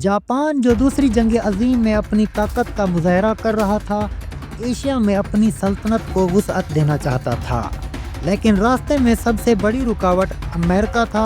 Japan جو دوسری جنگ عظیم میں اپنی طاقت کا مظاہرہ کر رہا تھا، ایشیا میں اپنی سلطنت کو وسعت دینا چاہتا تھا، لیکن راستے میں سب سے بڑی رکاوٹ امریکہ تھا۔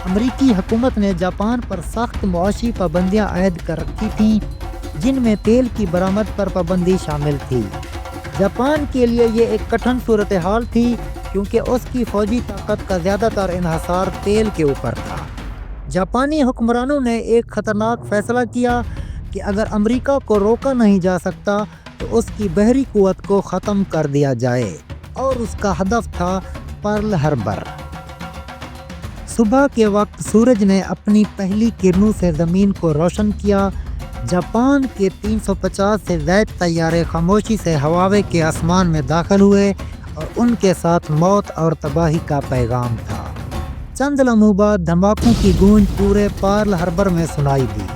امریکی حکومت نے جاپان پر سخت معاشی پابندیاں عائد کر رکھی تھیں، جن میں تیل کی برآمد پر پابندی شامل تھی۔ جاپان کے لیے یہ ایک کٹھن صورتحال تھی، کیونکہ اس کی فوجی طاقت کا زیادہ تر انحصار تیل کے اوپر تھا۔ جاپانی حکمرانوں نے ایک خطرناک فیصلہ کیا کہ اگر امریکہ کو روکا نہیں جا سکتا تو اس کی بحری قوت کو ختم کر دیا جائے، اور اس کا ہدف تھا پرل ہاربر۔ صبح کے وقت سورج نے اپنی پہلی کرنوں سے زمین کو روشن کیا۔ جاپان کے 350 سے زائد طیارے خاموشی سے ہواوے کے آسمان میں داخل ہوئے، اور ان کے ساتھ موت اور تباہی کا پیغام تھا۔ چند لمحوں بعد دھماکوں کی گونج پورے پرل ہاربر میں سنائی دی۔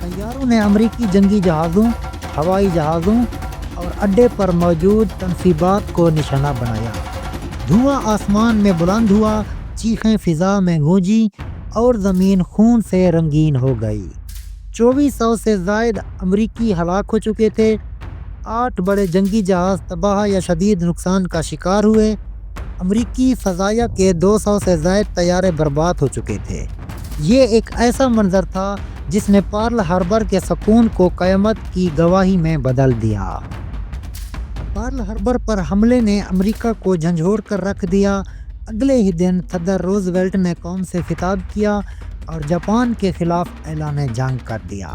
طیاروں نے امریکی جنگی جہازوں، ہوائی جہازوں اور اڈے پر موجود تنصیبات کو نشانہ بنایا۔ دھواں آسمان میں بلند ہوا، چیخیں فضا میں گونجی، اور زمین خون سے رنگین ہو گئی۔ 2400 سے زائد امریکی ہلاک ہو چکے تھے۔ 8 بڑے جنگی جہاز تباہ یا شدید نقصان کا شکار ہوئے۔ امریکی فضائیہ کے 200 سے زائد طیارے برباد ہو چکے تھے۔ یہ ایک ایسا منظر تھا جس نے پرل ہاربر کے سکون کو قیامت کی گواہی میں بدل دیا۔ پرل ہاربر پر حملے نے امریکہ کو جھنجھوڑ کر رکھ دیا۔ اگلے ہی دن صدر روزویلٹ نے قوم سے خطاب کیا اور جاپان کے خلاف اعلان جنگ کر دیا۔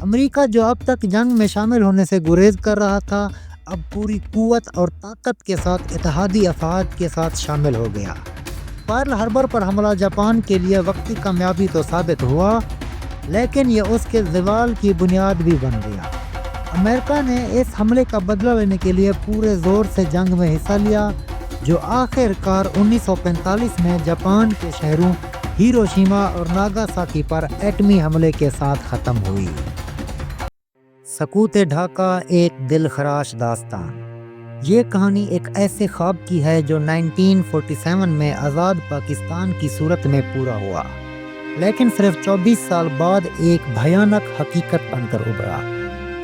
امریکہ جو اب تک جنگ میں شامل ہونے سے گریز کر رہا تھا، اب پوری قوت اور طاقت کے ساتھ اتحادی افواج کے ساتھ شامل ہو گیا۔ پرل ہاربر پر حملہ جاپان کے لیے وقتی کامیابی تو ثابت ہوا، لیکن یہ اس کے زوال کی بنیاد بھی بن گیا۔ امریکہ نے اس حملے کا بدلہ لینے کے لیے پورے زور سے جنگ میں حصہ لیا، جو آخر کار 1945 میں جاپان کے شہروں ہیروشیما اور ناگاساکی پر ایٹمی حملے کے ساتھ ختم ہوئی۔ سقوط ڈھاکہ، ایک دل خراش داستان۔ یہ کہانی ایک ایسے خواب کی ہے جو 1947 میں آزاد پاکستان کی صورت میں پورا ہوا، لیکن صرف 24 سال بعد ایک بھیانک حقیقت بن کر ابھرا۔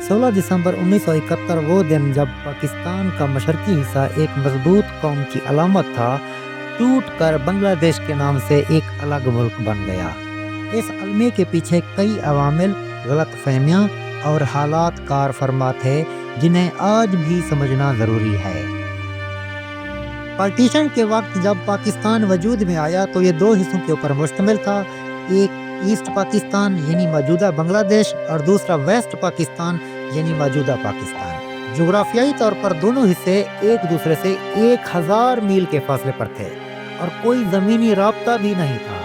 16 دسمبر 1971 وہ دن جب پاکستان کا مشرقی حصہ ایک مضبوط قوم کی علامت تھا، ٹوٹ کر بنگلہ دیش کے نام سے ایک الگ ملک بن گیا۔ اس المیے کے پیچھے کئی عوامل، غلط فہمیاں اور حالات کار فرما تھے جنہیں آج بھی سمجھنا ضروری ہے۔ پارٹیشن کے وقت جب پاکستان وجود میں آیا تو یہ 2 حصوں کے اوپر مشتمل تھا، ایک ایسٹ پاکستان یعنی موجودہ بنگلہ دیش، اور دوسرا ویسٹ پاکستان یعنی موجودہ پاکستان۔ جغرافیائی طور پر دونوں حصے ایک دوسرے سے 1000 میل کے فاصلے پر تھے، اور کوئی زمینی رابطہ بھی نہیں تھا۔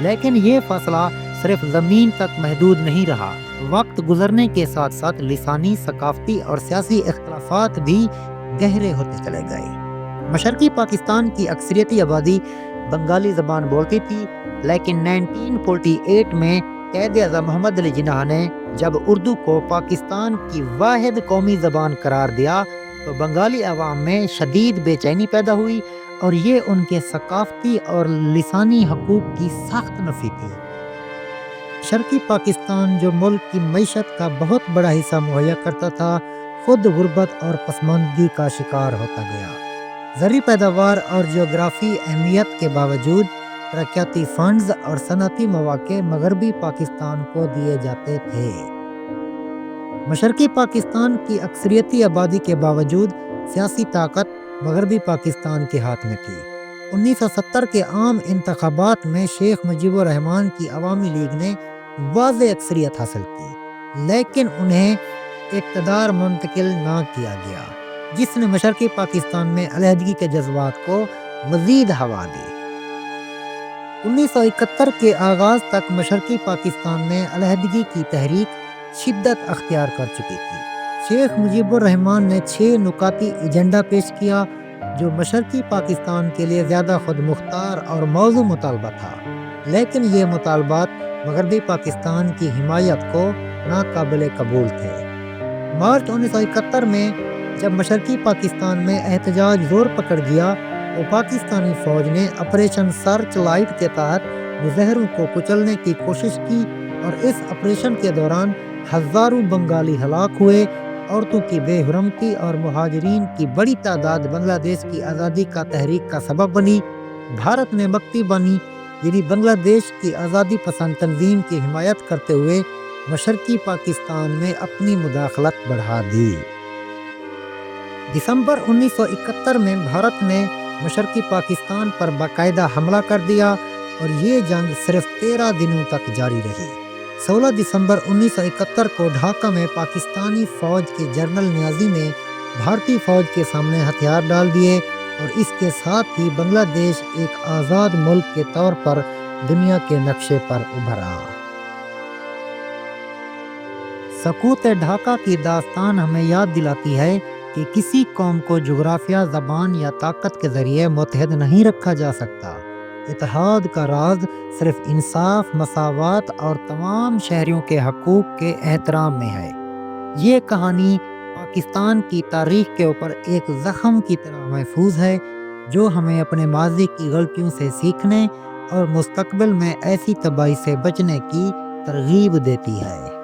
لیکن یہ فاصلہ صرف زمین تک محدود نہیں رہا۔ وقت گزرنے کے ساتھ ساتھ لسانی، ثقافتی اور سیاسی اختلافات بھی گہرے ہوتے چلے گئے۔ مشرقی پاکستان کی اکثریتی آبادی بنگالی زبان بولتی تھی، لیکن 1948 میں قائد اعظم محمد علی جناح نے جب اردو کو پاکستان کی واحد قومی زبان قرار دیا تو بنگالی عوام میں شدید بے چینی پیدا ہوئی، اور یہ ان کے ثقافتی اور لسانی حقوق کی سخت نفی تھی۔ شرقی پاکستان جو ملک کی معیشت کا بہت بڑا حصہ مہیا کرتا تھا، خود غربت اور پسماندگی کا شکار ہوتا گیا۔ زرعی پیداوار اور جغرافی اہمیت کے باوجود ترقیاتی فنڈز اور صنعتی مواقع مغربی پاکستان کو دیے جاتے تھے۔ مشرقی پاکستان کی اکثریتی آبادی کے باوجود سیاسی طاقت مغربی پاکستان کے ہاتھ میں تھی۔ 1970 کے عام انتخابات میں شیخ مجیب الرحمن کی عوامی لیگ نے واضح اکثریت حاصل کی، لیکن انہیں اقتدار منتقل نہ کیا گیا، جس نے مشرقی پاکستان میں علیحدگی کے جذبات کو مزید ہوا دی۔ 1971 کے آغاز تک مشرقی پاکستان میں علیحدگی کی تحریک شدت اختیار کر چکی تھی۔ شیخ مجیب الرحمن نے 6 نکاتی ایجنڈا پیش کیا جو مشرقی پاکستان کے لیے زیادہ خود مختار اور موزوں مطالبہ تھا، لیکن یہ مطالبات مغربی پاکستان کی حمایت کو ناقابل قبول تھے۔ مارچ 1971 میں جب مشرقی پاکستان میں احتجاج زور پکڑ گیا تو پاکستانی فوج نے آپریشن سرچ لائٹ کے تحت مظاہروں کو کچلنے کی کوشش کی اور اس آپریشن کے دوران ہزاروں بنگالی ہلاک ہوئے۔ عورتوں کی بے حرمتی اور مہاجرین کی بڑی تعداد بنگلہ دیش کی آزادی کا تحریک کا سبب بنی۔ بھارت نے مکتی بانی یعنی بنگلہ دیش کی آزادی پسند تنظیم کی حمایت کرتے ہوئے مشرقی پاکستان میں اپنی مداخلت بڑھا دی۔ دسمبر 1971 میں بھارت نے مشرقی پاکستان پر باقاعدہ حملہ کر دیا اور یہ جنگ صرف 13 دنوں تک جاری رہی۔ 16 دسمبر 1971 کو ڈھاکہ میں پاکستانی فوج کے جنرل نیازی نے بھارتی فوج کے سامنے ہتھیار ڈال دیے اور اس کے ساتھ ہی بنگلہ دیش ایک آزاد ملک کے طور پر دنیا کے نقشے پر ابھرا۔ سقوط ڈھاکہ کی داستان ہمیں یاد دلاتی ہے کہ کسی قوم کو جغرافیہ، زبان یا طاقت کے ذریعے متحد نہیں رکھا جا سکتا۔ اتحاد کا راز صرف انصاف، مساوات اور تمام شہریوں کے حقوق کے احترام میں ہے۔ یہ کہانی پاکستان کی تاریخ کے اوپر ایک زخم کی طرح محفوظ ہے جو ہمیں اپنے ماضی کی غلطیوں سے سیکھنے اور مستقبل میں ایسی تباہی سے بچنے کی ترغیب دیتی ہے۔